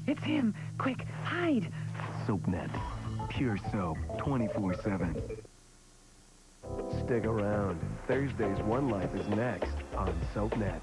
It's him. Quick, hide. SoapNet. Pure soap, 24/7. Stick around. Thursday's One Life is next on SoapNet.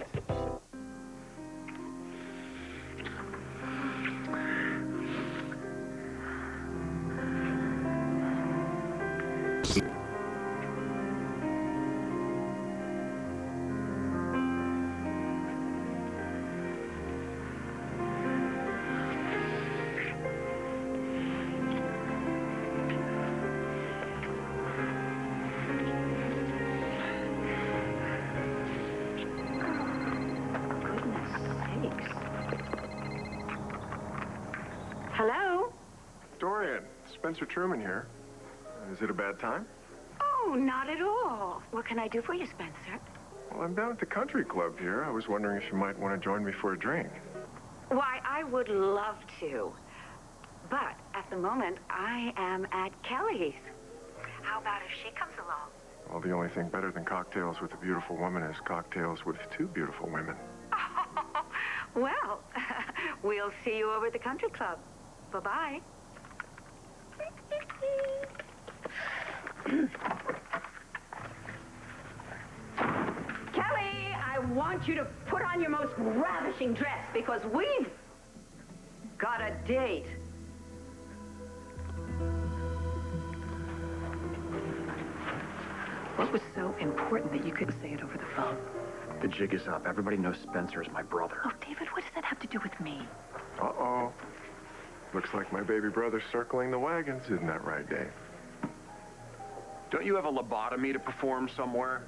Hello? Dorian, Spencer Truman here. Is it a bad time? Oh, not at all. What can I do for you, Spencer? Well, I'm down at the country club here. I was wondering if you might want to join me for a drink. Why, I would love to. But at the moment, I am at Kelly's. How about if she comes along? Well, the only thing better than cocktails with a beautiful woman is cocktails with two beautiful women. Well, we'll see you over at the country club. Bye-bye. Kelly, I want you to put on your most ravishing dress because we've got a date. What was so important that you couldn't say it over the phone? The jig is up. Everybody knows Spencer is my brother. Oh, David, what does that have to do with me? Uh-oh. Looks like my baby brother's circling the wagons. Isn't that right, Dave? Don't you have a lobotomy to perform somewhere?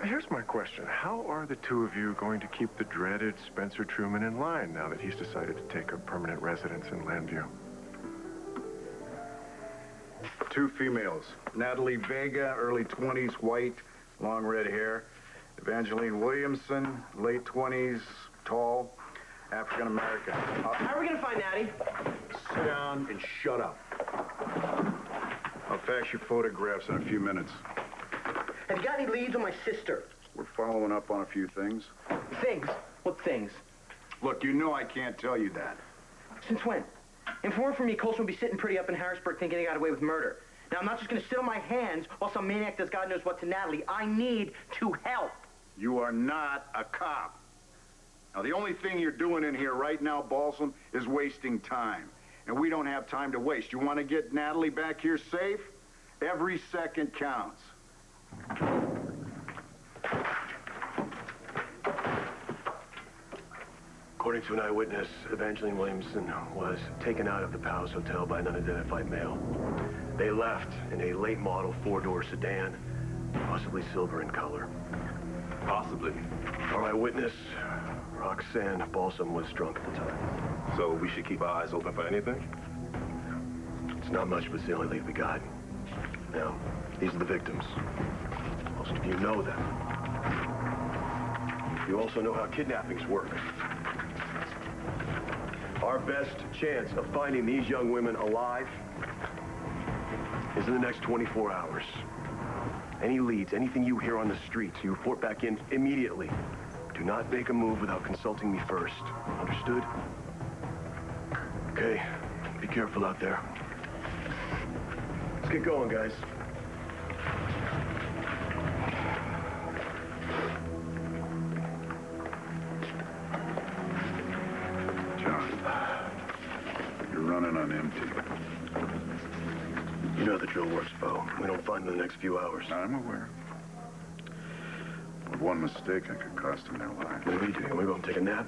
Here's my question. How are the two of you going to keep the dreaded Spencer Truman in line now that he's decided to take a permanent residence in Landview? Two females. Natalie Vega, early 20s, white, long red hair. Evangeline Williamson, late 20s, tall, African-American. How are we gonna find Natty? Sit down and shut up. I'll fax your photographs in a few minutes. Have you got any leads on my sister? We're following up on a few things. Things? What things? Look, you know I can't tell you that. Since when? Inform for me, Colson will be sitting pretty up in Harrisburg thinking he got away with murder. Now, I'm not just gonna sit on my hands while some maniac does God knows what to Natalie. I need to help. You are not a cop. Now, the only thing you're doing in here right now, Balsam, is wasting time. And we don't have time to waste. You want to get Natalie back here safe? Every second counts. According to an eyewitness, Evangeline Williamson was taken out of the Palace Hotel by an unidentified male. They left in a late model four-door sedan, possibly silver in color. Possibly. Our eyewitness, Roxanne Balsam, was drunk at the time. So we should keep our eyes open for anything? It's not much, but it's the only lead we got. Now, these are the victims. Most of you know them. You also know how kidnappings work. Our best chance of finding these young women alive is in the next 24 hours. Any leads, anything you hear on the streets, you report back in immediately. Do not make a move without consulting me first. Understood? Okay, be careful out there. Let's get going, guys. John, you're running on empty. You know the drill works, Bo. We don't find them in the next few hours. I'm aware. With one mistake, I could cost them their lives. What are we doing? We're going to take a nap?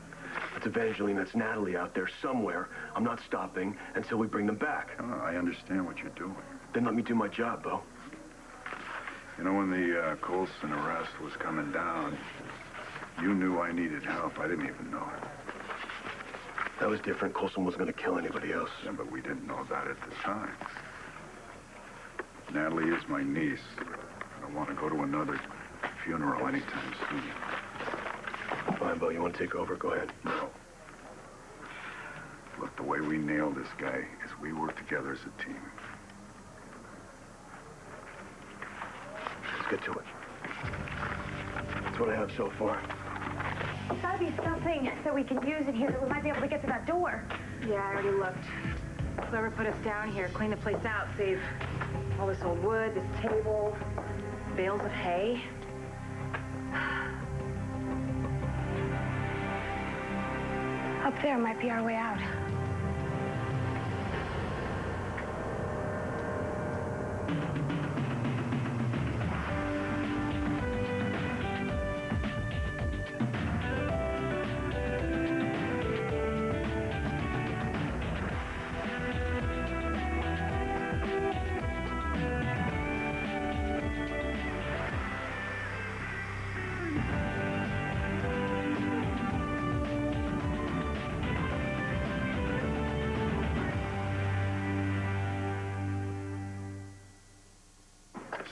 That's Evangeline, that's Natalie out there somewhere. I'm not stopping until we bring them back. Oh, I understand what you're doing. Then let me do my job, Bo. You know, when the Colson arrest was coming down, you knew I needed help. I didn't even know it. That was different. Colson wasn't going to kill anybody else. Yeah, but we didn't know that at the time. Natalie is my niece. I don't want to go to another funeral anytime soon. Fine, Bo. You want to take over? Go ahead. No. Look, the way we nailed this guy is we work together as a team. Let's get to it. That's what I have so far. There's gotta be something that we can use in here that we might be able to get to that door. Yeah, I already looked. Whoever put us down here, clean the place out, save all this old wood, this table, bales of hay. Up there might be our way out.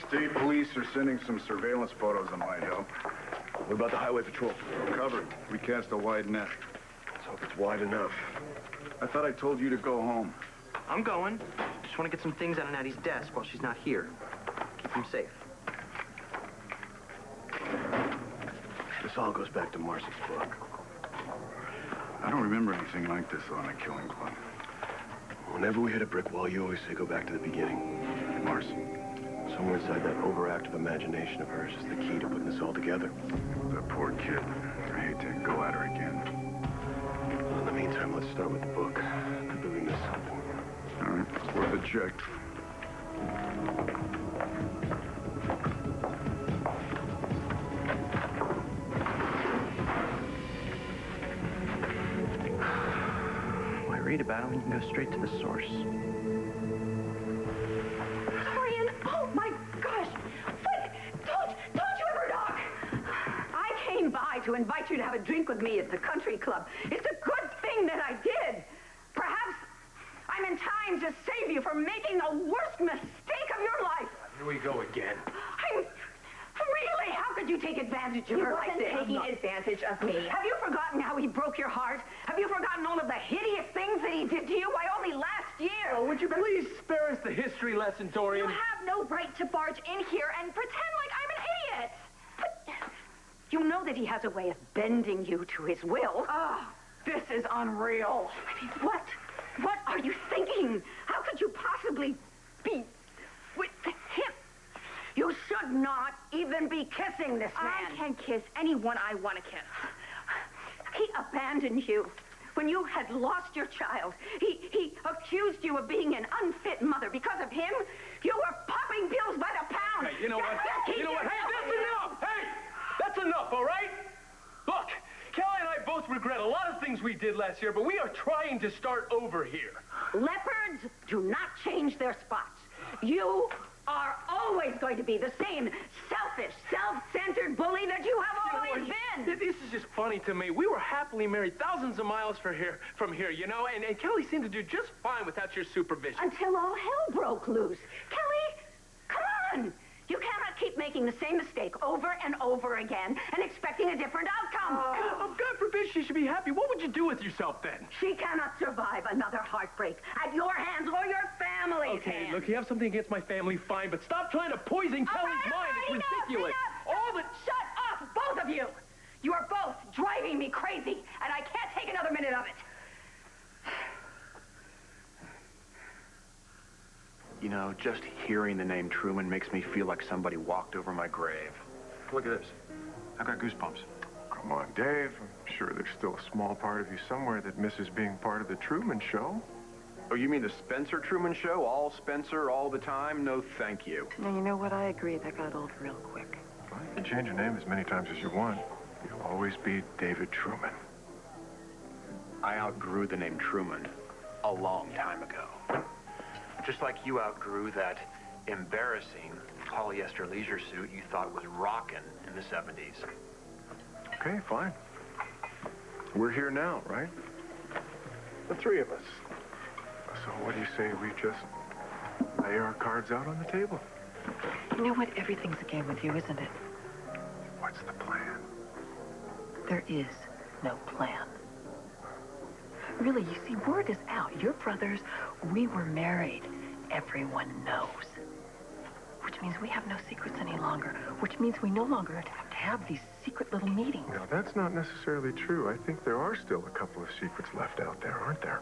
State police are sending some surveillance photos that might help. What about the highway patrol? Covered. We cast a wide net. Let's hope it's wide enough. I thought I told you to go home. I'm going. Just want to get some things out of Natty's desk while she's not here. Keep them safe. This all goes back to Marcy's book. I don't remember anything like this on a killing club. Whenever we hit a brick wall, you always say go back to the beginning. Marcy. Somewhere inside that overactive imagination of hers is the key to putting this all together. That poor kid. I hate to go at her again. Well, in the meantime, let's start with the book. Could be we missed something. All right, it's worth a check. Why read about it when you can go straight to the source? Oh my gosh! What? Don't you ever knock! I came by to invite you to have a drink with me at the country club. It's a good thing that I did. Perhaps I'm in time to save you from making the worst mistake of your life. Here we go again. Really? How could you take advantage of her like this? He wasn't taking advantage of me. Have you forgotten how he broke your heart? Have you forgotten all of the hideous things that he did to you? Why, only last year. Oh, would you please spare us the history lesson, Dorian? You have no right to barge in here and pretend like I'm an idiot. But you know that he has a way of bending you to his will. This is unreal. I mean, what? What are you thinking? How could you possibly be with him? You should not even be kissing this man. I can kiss anyone I want to kiss. He abandoned you when you had lost your child. He accused you of being an unfit mother. Because of him, you were popping pills by the pound. Hey, you know what? You know what? Hey, that's enough! Hey! That's enough, all right? Look, Kelly and I both regret a lot of things we did last year, but we are trying to start over here. Leopards do not change their spots. You are always going to be the same selfish, self-centered bully that you have always been. This is just funny to me. We were happily married thousands of miles from here, you know, and Kelly seemed to do just fine without your supervision. Until all hell broke loose. Kelly, come on. You cannot keep making the same mistake over and over again and expecting a different outcome. God forbid she should be happy. What would you do with yourself then? She cannot survive another heartbreak at your hands or your family's Okay, hands. look, you have something against my family, fine, but stop trying to poison Kelly's mind. It's ridiculous. All the... Shut up, both of you. You are both driving me crazy, and I can't take another minute of it. You know, just hearing the name Truman makes me feel like somebody walked over my grave. Look at this. I've got goosebumps. Come on, Dave. I'm sure there's still a small part of you somewhere that misses being part of the Truman Show. Oh, you mean the Spencer Truman Show? All Spencer, all the time? No, thank you. Now, you know what? I agree. That got old real quick. Well, you can change your name as many times as you want. You'll always be David Truman. I outgrew the name Truman a long time ago. Just like you outgrew that embarrassing polyester leisure suit you thought was rockin' in the 70s. Okay, fine. We're here now, right? The three of us. So what do you say we just lay our cards out on the table? You know what? Everything's a game with you, isn't it? What's the plan? There is no plan. Really, you see, word is out. Your brothers, we were married. Everyone knows. Which means we have no secrets any longer. Which means we no longer have to have these secret little meetings. Now, that's not necessarily true. I think there are still a couple of secrets left out there, aren't there?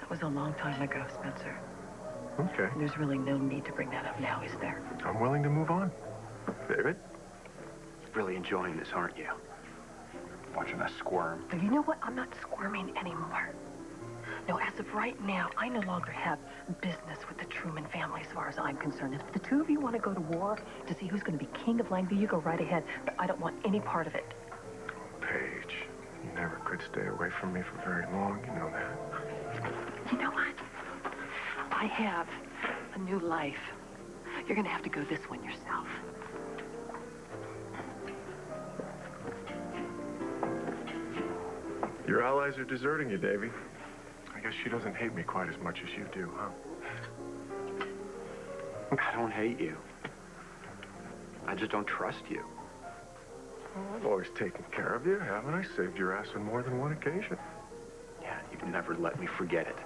That was a long time ago, Spencer. Okay. There's really no need to bring that up now, is there? I'm willing to move on. David? Really enjoying this, aren't you? Watching us squirm. And you know what? I'm not squirming anymore. No, as of right now, I no longer have business with the Truman family as far as I'm concerned. If the two of you want to go to war to see who's going to be king of Langview, you go right ahead. But I don't want any part of it. Paige, you never could stay away from me for very long. You know that. You know what? I have a new life. You're going to have to go this one yourself. Your allies are deserting you, Davy. I guess she doesn't hate me quite as much as you do, huh? I don't hate you. I just don't trust you. Well, I've always taken care of you, haven't I? Saved your ass on more than one occasion. Yeah, you've never let me forget it.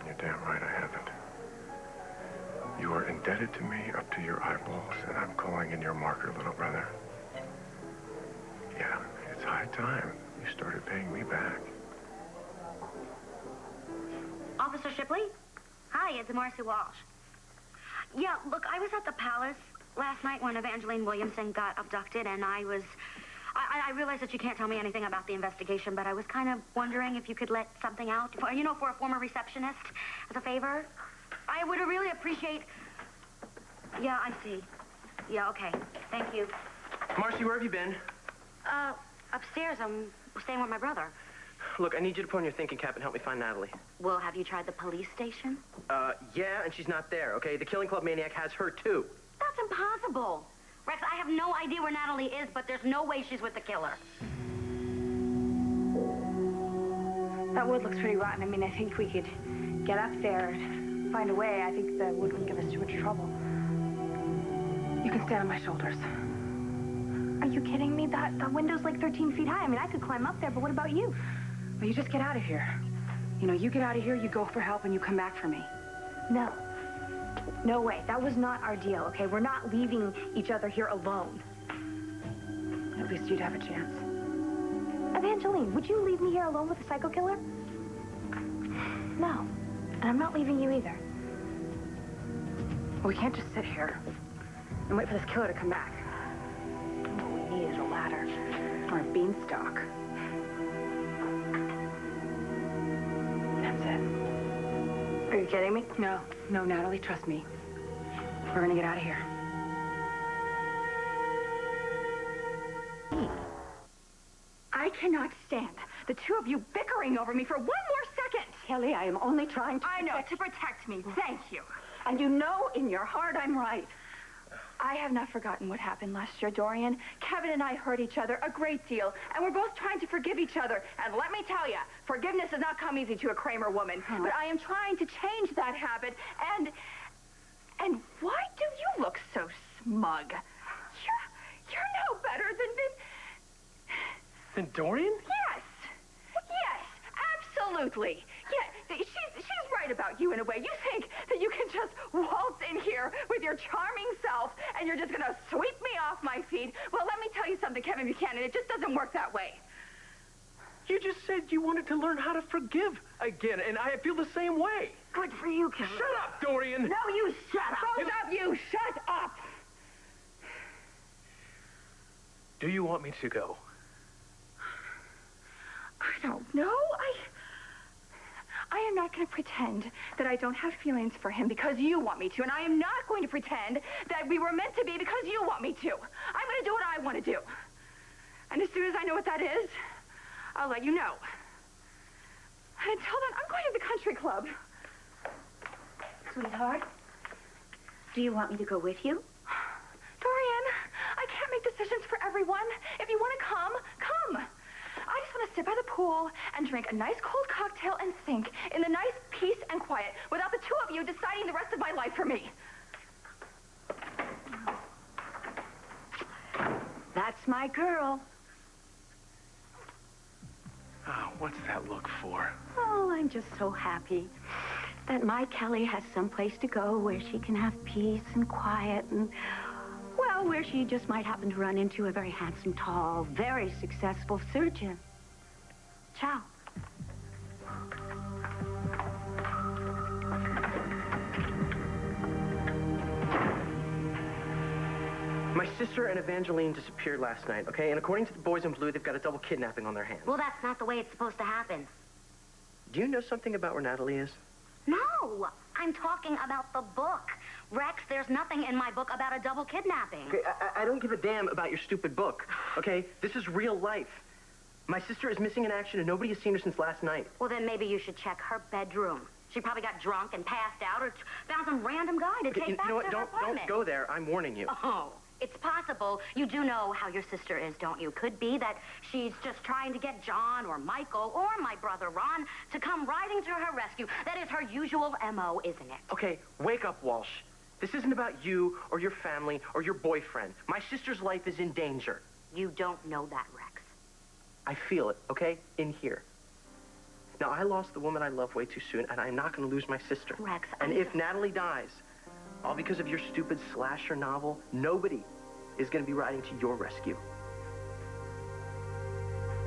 You're damn right I haven't. You are indebted to me up to your eyeballs, and I'm calling in your marker, little brother. Yeah, it's high time you started paying me back. Officer Shipley? Hi, it's Marcy Walsh. Yeah, look, I was at the palace last night when Evangeline Williamson got abducted, and I realize that you can't tell me anything about the investigation, but I was kind of wondering if you could let something out, for a former receptionist, as a favor. I would really appreciate... Yeah, I see. Yeah, okay. Thank you. Marcy, where have you been? Upstairs. I'm staying with my brother. Look, I need you to put on your thinking cap and help me find Natalie. Well, have you tried the police station? Yeah, and she's not there, okay? The Killing Club maniac has her, too. That's impossible. Rex, I have no idea where Natalie is, but there's no way she's with the killer. That wood looks pretty rotten. I mean, I think we could get up there and find a way. I think the wood wouldn't give us too much trouble. You can stand on my shoulders. Are you kidding me? That window's like 13 feet high. I mean, I could climb up there, but what about you? Well, you just get out of here. You know, you get out of here, you go for help, and you come back for me. No. No way. That was not our deal, okay? We're not leaving each other here alone. At least you'd have a chance. Evangeline, would you leave me here alone with the psycho killer? No. And I'm not leaving you either. Well, we can't just sit here and wait for this killer to come back. What we need is a ladder or a beanstalk. That's it. Are you kidding me? No, Natalie, trust me. We're gonna get out of here. I cannot stand the two of you bickering over me for one more second. Kelly, I am only trying to... I know, to protect me. Thank you. And you know in your heart I'm right. I have not forgotten what happened last year, Dorian. Kevin and I hurt each other a great deal, and we're both trying to forgive each other. And let me tell you, forgiveness does not come easy to a Kramer woman. But I am trying to change that habit, and why do you look so smug? You're no better Then Dorian? Yes, absolutely. Yeah, she's right about you in a way. You think that you can just waltz in here with your charming self and you're just going to sweep me off my feet. Well, let me tell you something, Kevin Buchanan. It just doesn't work that way. You just said you wanted to learn how to forgive again, and I feel the same way. Good for you, Kevin. Shut up, Dorian! No, you shut up. Both of you, shut up. Do you want me to go? I don't know. I am not going to pretend that I don't have feelings for him because you want me to, and I am not going to pretend that we were meant to be because you want me to. I'm going to do what I want to do. And as soon as I know what that is, I'll let you know. And until then, I'm going to the country club. Sweetheart, do you want me to go with you? Dorian, I can't make decisions for everyone. If you want to come, come. I just want to sit by the pool and drink a nice cold cocktail and think in the nice peace and quiet without the two of you deciding the rest of my life for me. That's my girl. Oh, what's that look for? Oh, I'm just so happy that my Kelly has someplace to go where she can have peace and quiet and, well, where she just might happen to run into a very handsome, tall, very successful surgeon. Ciao. My sister and Evangeline disappeared last night, okay? And according to the boys in blue, they've got a double kidnapping on their hands. Well, that's not the way it's supposed to happen. Do you know something about where Natalie is? No, I'm talking about the book. Rex, there's nothing in my book about a double kidnapping. Okay, I don't give a damn about your stupid book, okay? This is real life. My sister is missing in action, and nobody has seen her since last night. Well, then maybe you should check her bedroom. She probably got drunk and passed out or found some random guy to take back you know what? to her apartment. Don't go there. I'm warning you. Oh, it's possible. You do know how your sister is, don't you? Could be that she's just trying to get John or Michael or my brother Ron to come riding to her rescue. That is her usual M.O., isn't it? Okay, wake up, Walsh. This isn't about you or your family or your boyfriend. My sister's life is in danger. You don't know that, Rex. I feel it, okay? In here. Now, I lost the woman I love way too soon, and I'm not going to lose my sister. Rex, and if Natalie dies, all because of your stupid slasher novel, nobody is going to be riding to your rescue.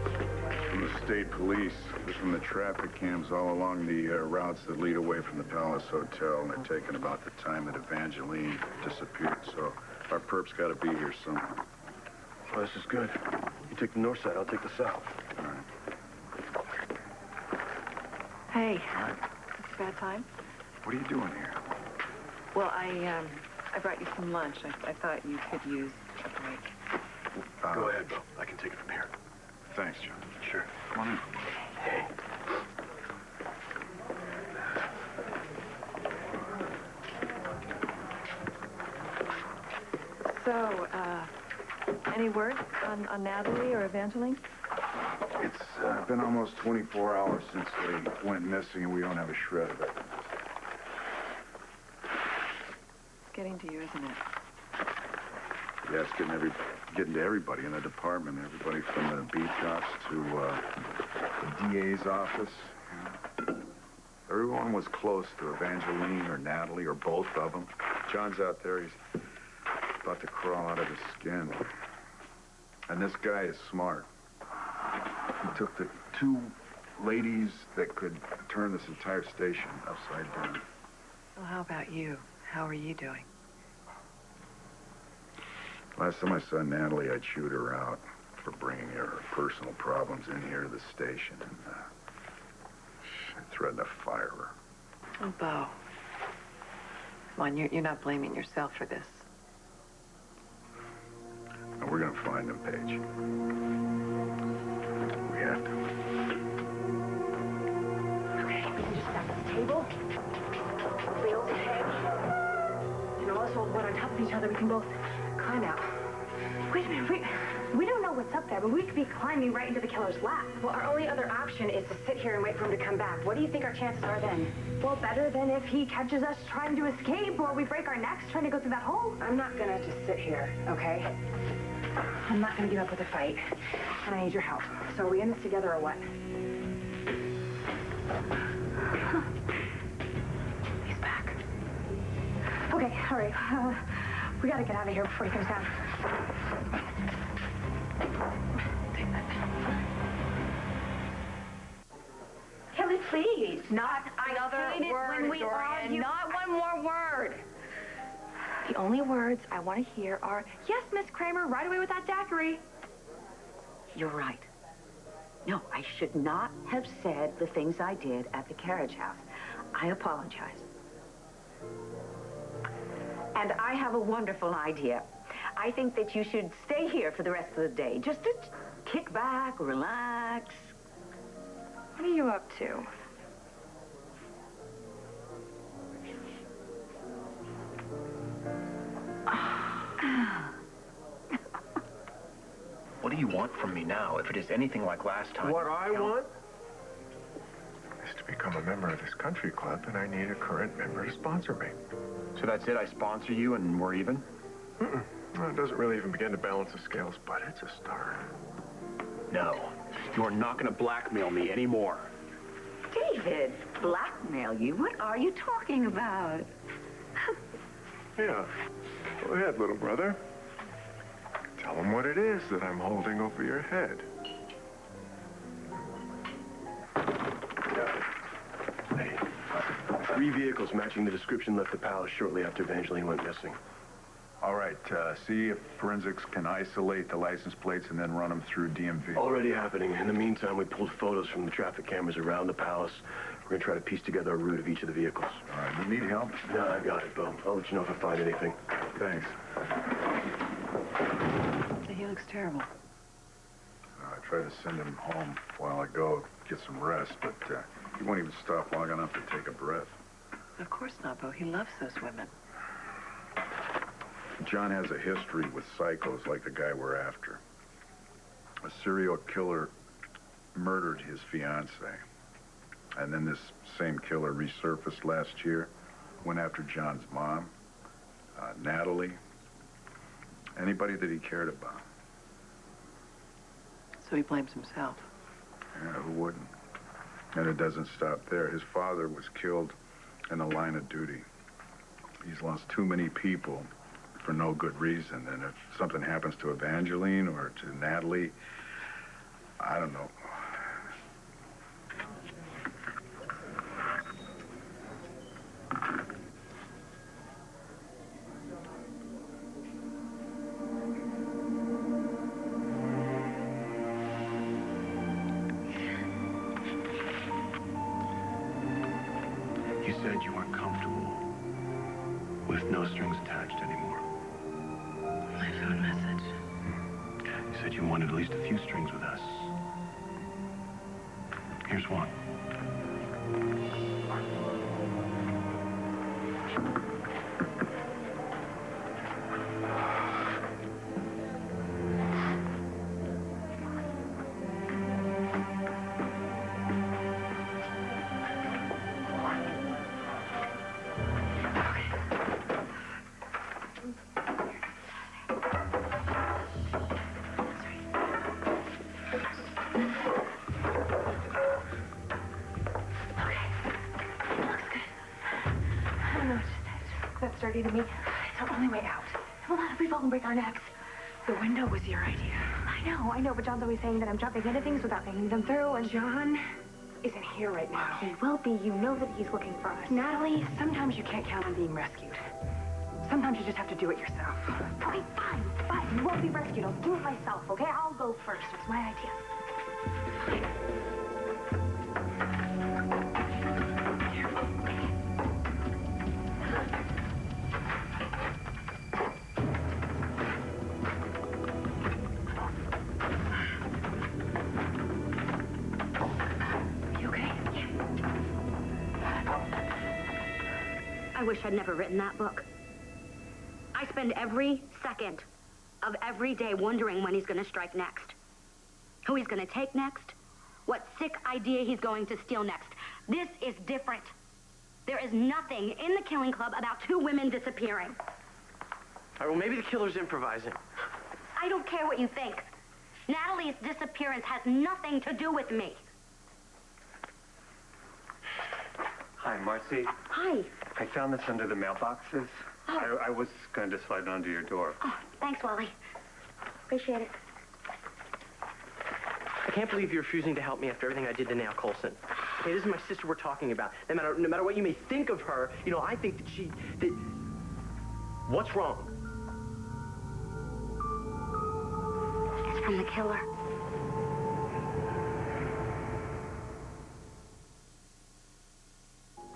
From the state police, from the traffic cams all along the routes that lead away from the Palace Hotel, and they're taking about the time that Evangeline disappeared. So our perp's got to be here somewhere. Well, this is good. You take the north side, I'll take the south. All right. Hey, it's a bad time. What are you doing here? Well, I brought you some lunch. I thought you could use a break. Go ahead, Bo. I can take it from here. Thanks, John. Sure. Come on in. Hey. So, any word on Natalie or Evangeline? It's been almost 24 hours since they went missing, and we don't have a shred of it. It's getting to you, isn't it? Yeah, it's getting to everybody in the department, everybody from the beat cops to the DA's office. You know. Everyone was close to Evangeline or Natalie or both of them. John's out there, he's about to crawl out of his skin. And this guy is smart. He took the two ladies that could turn this entire station upside down. Well, how about you? How are you doing? Last time I saw Natalie, I chewed her out for bringing her personal problems in here to the station, and I threatened to fire her. Oh, Bo. Come on, you're not blaming yourself for this. And we're gonna find them, Paige. We have to. Okay, we can just stop at this table. Bales of hay. And all this old wood on top of each other, we can both climb out. Wait a minute, we don't know what's up there, but we could be climbing right into the killer's lap. Well, our only other option is to sit here and wait for him to come back. What do you think our chances are then? Well, better than if he catches us trying to escape or we break our necks trying to go through that hole. I'm not gonna just sit here, okay? I'm not gonna give up with the fight, and I need your help. So are we in this together or what? He's back. Okay, all right. We gotta get out of here before he comes down. Take that. Kelly, please. Not another hate it word, when we Dorian. argue. Not one more word. The only words I want to hear are, Yes, Miss Kramer, right away with that daiquiri. you're right. No, I should not have said the things I did at the carriage house. I apologize. And I have a wonderful idea. I think that you should stay here for the rest of the day, just to kick back, relax. What are you up to? What do you want from me now? If it is anything like last time... What I want is to become a member of this country club, and I need a current member to sponsor me. So that's it? I sponsor you and we're even? Mm-mm. Well, it doesn't really even begin to balance the scales, but it's a start. No. You are not going to blackmail me anymore. David, blackmail you? What are you talking about? Yeah. Go ahead, little brother. Tell them what it is that I'm holding over your head. Hey, 3 vehicles matching the description left the palace shortly after Evangeline went missing. All right, see if forensics can isolate the license plates and then run them through DMV. Already happening. In the meantime, we pulled photos from the traffic cameras around the palace. We're gonna try to piece together a route of each of the vehicles. All right, you need help? No, I got it, Bo. I'll let you know if I find anything. Thanks. He looks terrible. I tried to send him home a while ago, get some rest, but he won't even stop long enough to take a breath. Of course not, Bo. He loves those women. John has a history with psychos like the guy we're after. A serial killer murdered his fiancée. And then this same killer resurfaced last year, went after John's mom, Natalie, anybody that he cared about. So he blames himself. Yeah, who wouldn't? And it doesn't stop there. His father was killed in the line of duty. He's lost too many people for no good reason. And if something happens to Evangeline or to Natalie, I don't know. You said you weren't comfortable with no strings attached anymore. My phone message. You said you wanted at least a few strings with us. Here's one. That's dirty to me. It's our only way out. Well, not if we fall and break our necks. The window was your idea. I know, but John's always saying that I'm jumping into things without thinking them through, and John isn't here right now. He will be. You know that he's looking for us. Natalie, sometimes you can't count on being rescued. Sometimes you just have to do it yourself. Okay, fine. You won't be rescued. I'll do it myself, okay? I'll go first. It's my idea. I wish I'd never written that book. I spend every second of every day wondering when he's going to strike next. Who he's going to take next. What sick idea he's going to steal next. This is different. There is nothing in the Killing Club about two women disappearing. All right, well, maybe the killer's improvising. I don't care what you think. Natalie's disappearance has nothing to do with me. Hi, Marcy. Hi. I found this under the mailboxes. Oh. I was going to slide it onto your door. Oh, thanks, Wally. Appreciate it. I can't believe you're refusing to help me after everything I did to Nell Colson. Okay, this is my sister we're talking about. No matter what you may think of her, I think that what's wrong? It's from the killer.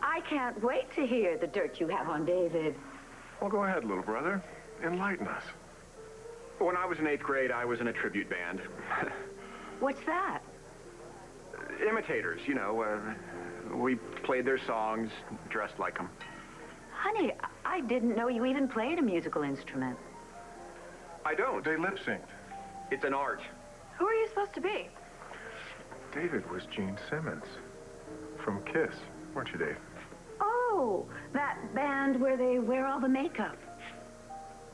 I can't wait to hear the dirt you have on David. Well, go ahead, little brother. Enlighten us. When I was in 8th grade, I was in a tribute band. What's that? Imitators, we played their songs, dressed like them. Honey, I didn't know you even played a musical instrument. I don't. They lip synced. It's an art. Who are you supposed to be? David was Gene Simmons from Kiss, weren't you, Dave? Oh, that band where they wear all the makeup.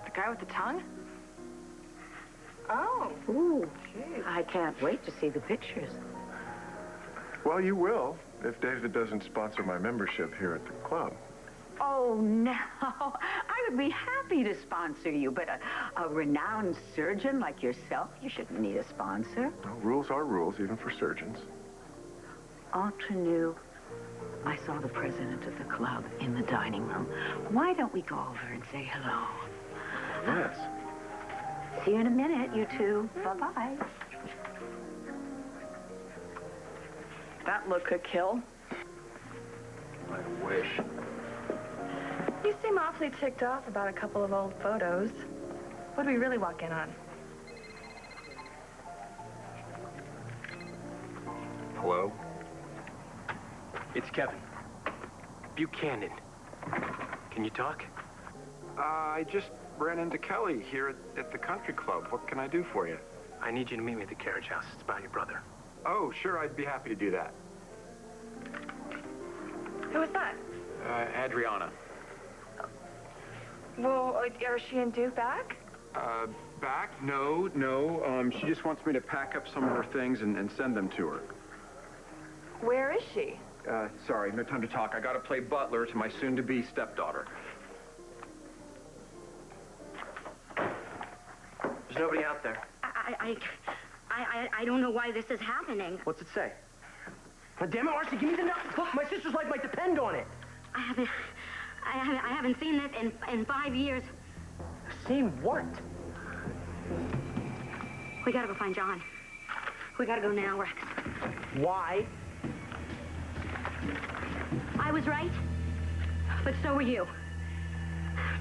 The guy with the tongue? Oh. Ooh, I can't wait to see the pictures. Well, you will, if David doesn't sponsor my membership here at the club. Oh, no. I would be happy to sponsor you, but a renowned surgeon like yourself, you shouldn't need a sponsor. Well, rules are rules, even for surgeons. Entre nous, I saw the president of the club in the dining room. Why don't we go over and say hello? Yes. See you in a minute, you two. Bye-bye. That look could kill. I wish. You seem awfully ticked off about a couple of old photos. What do we really walk in on? Hello? It's Kevin. Buchanan. Can you talk? I just ran into Kelly here at the country club. What can I do for you? I need you to meet me at the carriage house. It's about your brother. Oh, sure, I'd be happy to do that. Who was that? Adriana. Well, are she and Duke back? Back? No. She just wants me to pack up some of her things and send them to her. Where is she? Sorry, no time to talk. I gotta play butler to my soon-to-be stepdaughter. There's nobody out there. I don't know why this is happening. What's it say? Now, damn it, Marcy, give me the note. My sister's life might depend on it. I haven't seen this in 5 years. Seen what? We gotta go find John. We gotta go now, Rex. Why? I was right, but so were you.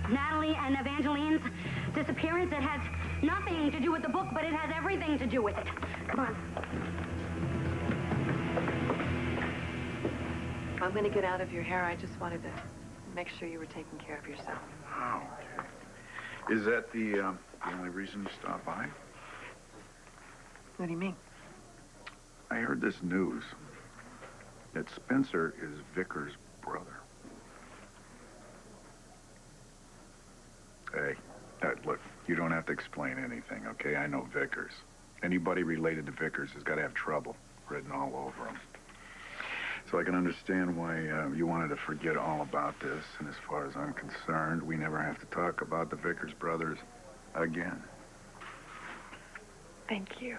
Natalie and Evangeline's disappearance, it has nothing to do with the book, but it has everything to do with it. Come on. I'm going to get out of your hair. I just wanted to make sure you were taking care of yourself. Oh, okay. Is that the only reason you stopped by? What do you mean? I heard this news that Spencer is Vickers' brother. Hey, look, you don't have to explain anything, okay? I know Vickers. Anybody related to Vickers has got to have trouble written all over him. So I can understand why you wanted to forget all about this. And as far as I'm concerned, we never have to talk about the Vickers brothers again. Thank you.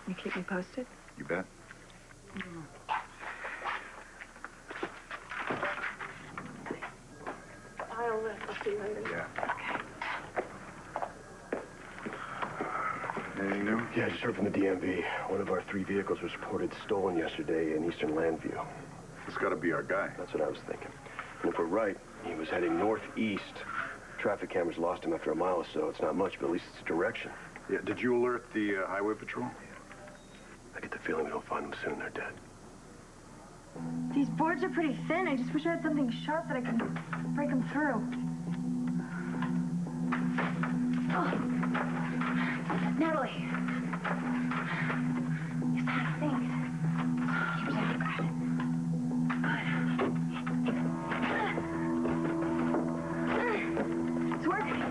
You keep me posted? You bet. I'll see you later. Yeah. Anything new? Yeah, I just heard from the DMV. One of our 3 vehicles was reported stolen yesterday in Eastern Landview. It's got to be our guy. That's what I was thinking. And if we're right, he was heading northeast. Traffic cameras lost him after a mile or so. It's not much, but at least it's a direction. Yeah, did you alert the highway patrol? I get the feeling we don't find him soon. They're dead. These boards are pretty thin. I just wish I had something sharp that I could break them through. Oh. Natalie. You found things. Keep it down. Good. It's working.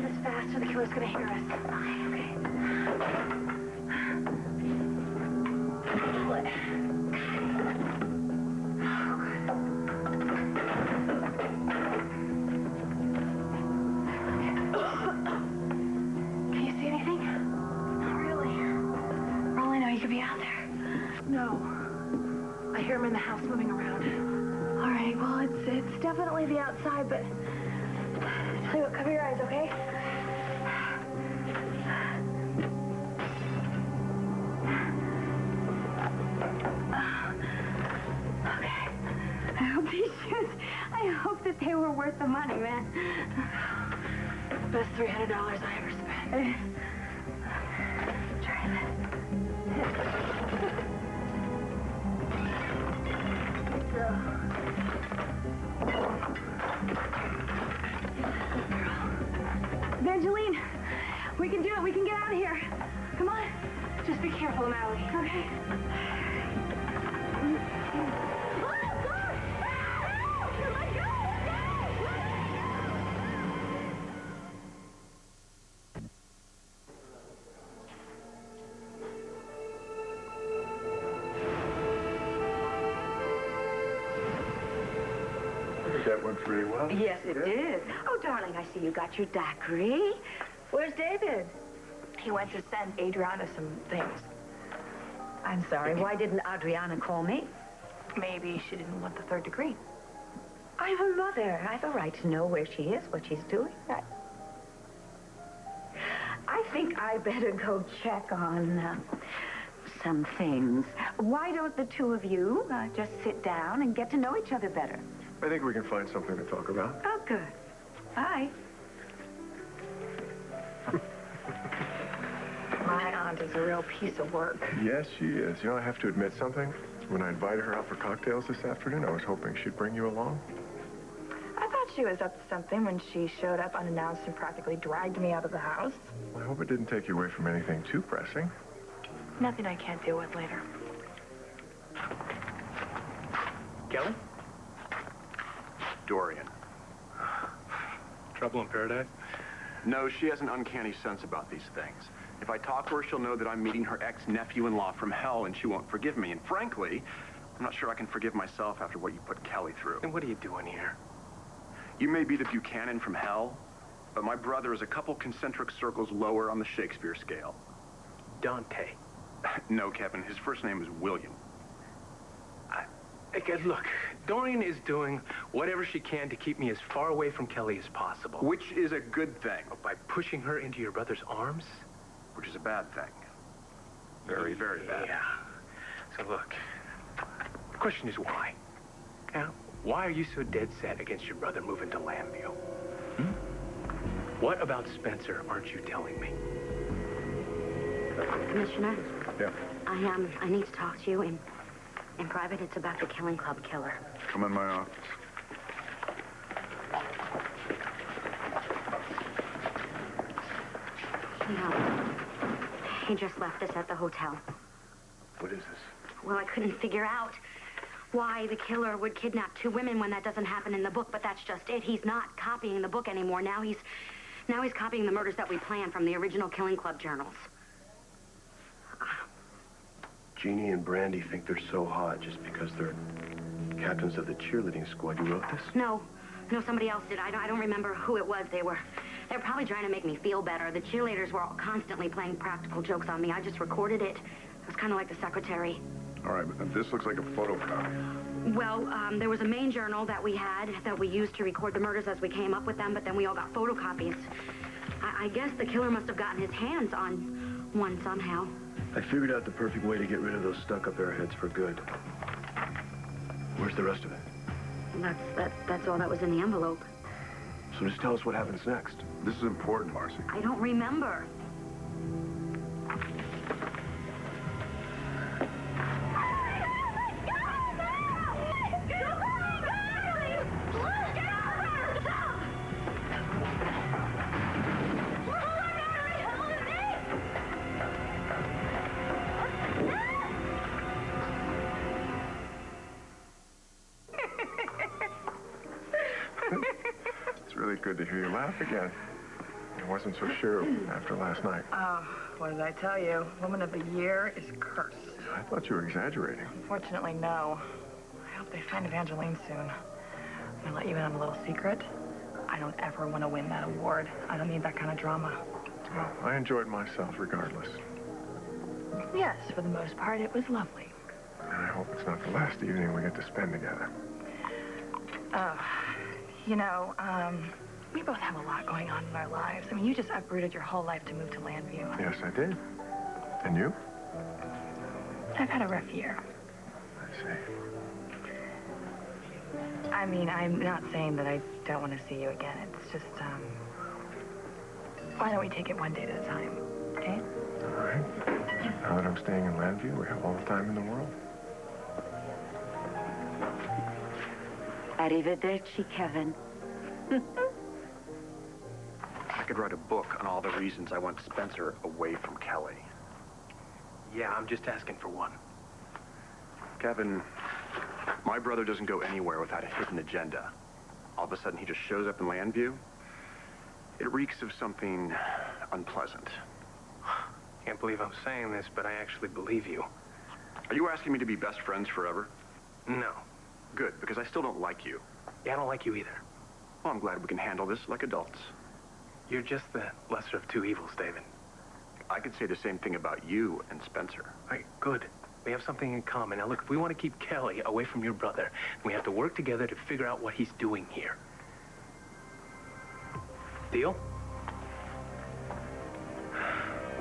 This fast or the killer's gonna hear us. Okay. Can you see anything? Not really. For all I know, you could be out there. No. I hear him in the house moving around. All right, well, it's definitely the outside, but tell you what, cover your eyes, okay? Okay. I hope these shoes, I hope that they were worth the money, man. Best $300 I ever spent. Try that. Evangeline, we can do it. We can get out of here. Come on. Just be careful, Natalie. Okay. That went pretty well. Yes, it did. Oh, darling, I see you got your daiquiri. Where's David? He went to send Adriana some things. I'm sorry. Why didn't Adriana call me? Maybe she didn't want the third degree. I'm her mother. I have a right to know where she is, what she's doing. I think I better go check on some things. Why don't the two of you just sit down and get to know each other better? I think we can find something to talk about. Oh, good. Bye. My aunt is a real piece of work. Yes, she is. You know, I have to admit something. When I invited her out for cocktails this afternoon, I was hoping she'd bring you along. I thought she was up to something when she showed up unannounced and practically dragged me out of the house. I hope it didn't take you away from anything too pressing. Nothing I can't deal with later. Kelly? Dorian. Trouble in paradise? No, she has an uncanny sense about these things. If I talk to her, she'll know that I'm meeting her ex-nephew-in-law from hell, and she won't forgive me. And frankly, I'm not sure I can forgive myself after what you put Kelly through. And what are you doing here? You may be the Buchanan from hell, but my brother is a couple concentric circles lower on the Shakespeare scale. Dante. No, Kevin, his first name is William. Look, Dorian is doing whatever she can to keep me as far away from Kelly as possible. Which is a good thing. By pushing her into your brother's arms? Which is a bad thing. Very, very bad. Yeah. So look, the question is why? Now, why are you so dead set against your brother moving to Lambview? What about Spencer aren't you telling me? Commissioner? Yeah. I need to talk to you in private. It's about the Killing Club killer. Come in my office. He just left us at the hotel. What is this? Well, I couldn't figure out why the killer would kidnap two women when that doesn't happen in the book, but that's just it. He's not copying the book anymore. Now he's copying the murders that we planned from the original Killing Club journals. Jeannie and Brandy think they're so hot just because they're captains of the cheerleading squad. You wrote this? No, somebody else did. I don't remember who it was. They were probably trying to make me feel better. The cheerleaders were all constantly playing practical jokes on me. I just recorded it. I was kind of like the secretary. All right, but this looks like a photocopy. Well, there was a main journal that we had that we used to record the murders as we came up with them, but then we all got photocopies. I guess the killer must have gotten his hands on one somehow. I figured out the perfect way to get rid of those stuck-up airheads for good. Where's the rest of it? That's all that was in the envelope. So just tell us what happens next. This is important, Marcy. I don't remember. It's really good to hear you laugh again. I wasn't so sure after last night. Oh, what did I tell you? Woman of the Year is cursed. I thought you were exaggerating. Unfortunately, no. I hope they find Evangeline soon. I'm gonna let you in on a little secret. I don't ever want to win that award. I don't need that kind of drama. Well, I enjoyed myself regardless. Yes, for the most part, it was lovely. And I hope it's not the last evening we get to spend together. You know, we both have a lot going on in our lives. I mean, you just uprooted your whole life to move to Lambview. Yes, I did. And you? I've had a rough year. I see. I mean, I'm not saying that I don't want to see you again. It's just, why don't we take it one day at a time, okay? All right. Now that I'm staying in Lambview, we have all the time in the world. Arrivederci, Kevin. I could write a book on all the reasons I want Spencer away from Kelly. Yeah, I'm just asking for one. Kevin, my brother doesn't go anywhere without a hidden agenda. All of a sudden, he just shows up in Lambview. It reeks of something unpleasant. Can't believe I'm saying this, but I actually believe you. Are you asking me to be best friends forever? No. Good, because I still don't like you. Yeah, I don't like you either. Well, I'm glad we can handle this like adults. You're just the lesser of two evils, David. I could say the same thing about you and Spencer. All right, good. We have something in common. Now, look, if we want to keep Kelly away from your brother, we have to work together to figure out what he's doing here. Deal?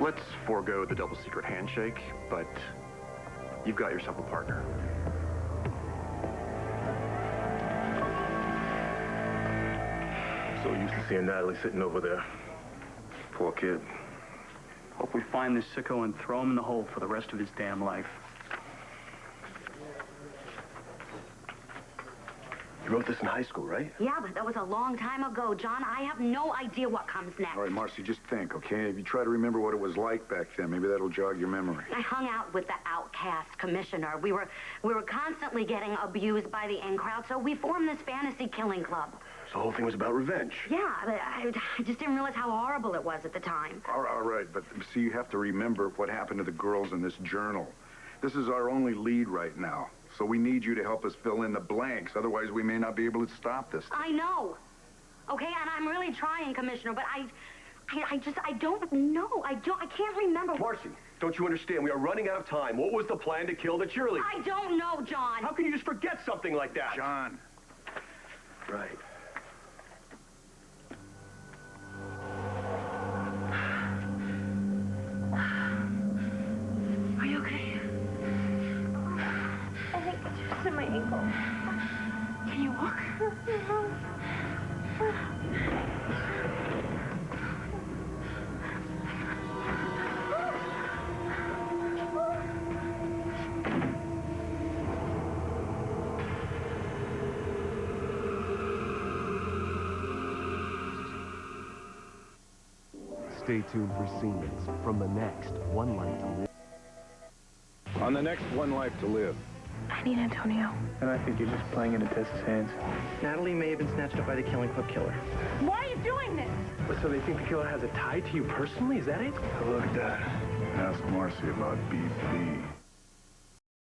Let's forego the double secret handshake, but you've got yourself a partner. So used to seeing Natalie sitting over there. Poor kid. Hope we find this sicko and throw him in the hole for the rest of his damn life. You wrote this in high school, right? Yeah, but that was a long time ago, John. I have no idea what comes next. All right, Marcy, just think, okay? If you try to remember what it was like back then, maybe that'll jog your memory. I hung out with the outcast commissioner. We were constantly getting abused by the in-crowd, so we formed this fantasy killing club. So the whole thing was about revenge. Yeah, but I just didn't realize how horrible it was at the time. All right, but see, you have to remember what happened to the girls in this journal. This is our only lead right now. So we need you to help us fill in the blanks. Otherwise, we may not be able to stop this thing. I know. Okay, and I'm really trying, Commissioner, but I don't know. I can't remember. Marcy, don't you understand? We are running out of time. What was the plan to kill the cheerleader? I don't know, John. How can you just forget something like that? John. Right. Are you okay? I think it's just in my ankle. Can you walk? Stay tuned for scenes from the next One Life to Live. On the next One Life to Live. I need Antonio. And I think you're just playing into Tessa's hands. Natalie may have been snatched up by the Killing Club killer. Why are you doing this? So they think the killer has a tie to you personally? Is that it? Look, Dad. Ask Marcy about BP.